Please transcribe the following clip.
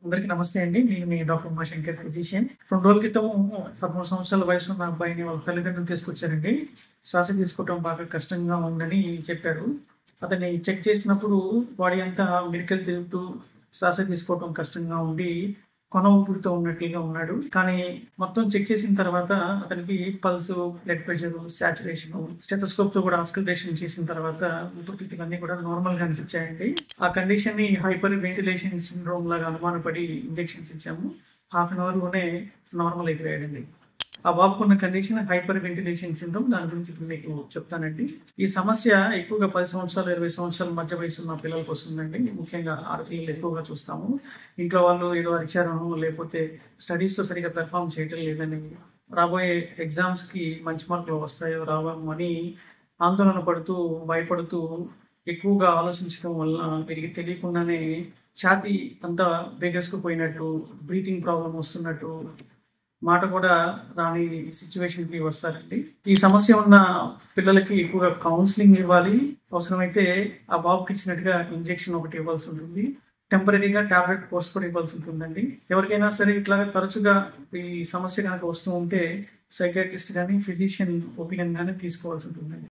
అందరికీ నమస్తే అండి. నేను మీ డాక్టర్ ఉమాశంకర్ ఫిజిషియన్. 2 రోజుల క్రితం 13 సంవత్సరాల వయసున్న అబ్బాయిని వాళ్ళ తల్లిదండ్రులు తీసుకొచ్చారండి. శ్వాస తీసుకోవటం బాగా కష్టంగా ఉందని చెప్పారు. అతన్ని చెక్ చేసినప్పుడు బాడీ అంతా మెలికలు తిరుగుతూ శ్వాస తీసుకోవటం కష్టంగా ఉండి కొన ఊపిరితో ఉన్నట్లుగా ఉన్నాడు. కానీ మొత్తం చెక్ చేసిన తర్వాత అతనికి పల్సు, బ్లడ్ ప్రెషర్, సాచురేషన్, స్టెథోస్కోప్‌తో కూడా ఆస్కల్టేషన్ చేసిన తర్వాత ఊపిరితిత్తులన్నీ కూడా నార్మల్‌గా అనిపించాయండి. ఆ కండిషన్‌ని హైపర్ వెంటిలేషన్ సిండ్రోమ్ లాగా అనుమానపడి ఇంజెక్షన్స్ ఇచ్చాము. హాఫ్ అన్ అవర్‌లోనే నార్మల్ అయిపోయాడండి. ఆ బాబుకున్న కండిషన్ హైపర్ వెంటిలేషన్ సిండ్రోమ్. దాని గురించి ఇప్పుడు మీకు చెప్తానండి. ఈ సమస్య ఎక్కువగా 10 సంవత్సరాలు, 20 సంవత్సరాల మధ్య వయసున్న పిల్లలకు వస్తుందండి. ముఖ్యంగా ఆడపిల్లలు ఎక్కువగా చూస్తాము. ఇంట్లో వాళ్ళు ఏదో అరిచారనో, లేకపోతే స్టడీస్‌లో సరిగ్గా పెర్ఫార్మ్ చేయటం లేదని, రాబోయే ఎగ్జామ్స్‌కి మంచి మార్కులు వస్తాయో రావో అని ఆందోళన పడుతూ, భయపడుతూ ఎక్కువగా ఆలోచించడం వల్ల వీరికి తెలియకుండానే ఛాతీ అంతా బిగసుకుపోయినట్టు, బ్రీతింగ్ ప్రాబ్లమ్ వస్తున్నట్టు, మాట కూడా రాని సిట్యుయేషన్‌కి వస్తారండి. ఈ సమస్య ఉన్న పిల్లలకి ఎక్కువగా కౌన్సెలింగ్ ఇవ్వాలి. అవసరమైతే ఆ బాబుకి ఇచ్చినట్టుగా ఇంజెక్షన్ ఒకటి ఇవ్వాల్సి ఉంటుంది. టెంపరరీగా టాబ్లెట్ కోర్స్ కూడా ఇవ్వాల్సి ఉంటుందండి. ఎవరికైనా సరే ఇట్లాగా తరచుగా ఈ సమస్య గనక వస్తూ ఉంటే సైకియాట్రిస్ట్ గాని, ఫిజిషియన్ ఒపీనియన్ గాని తీసుకోవాల్సి ఉంటుందండి.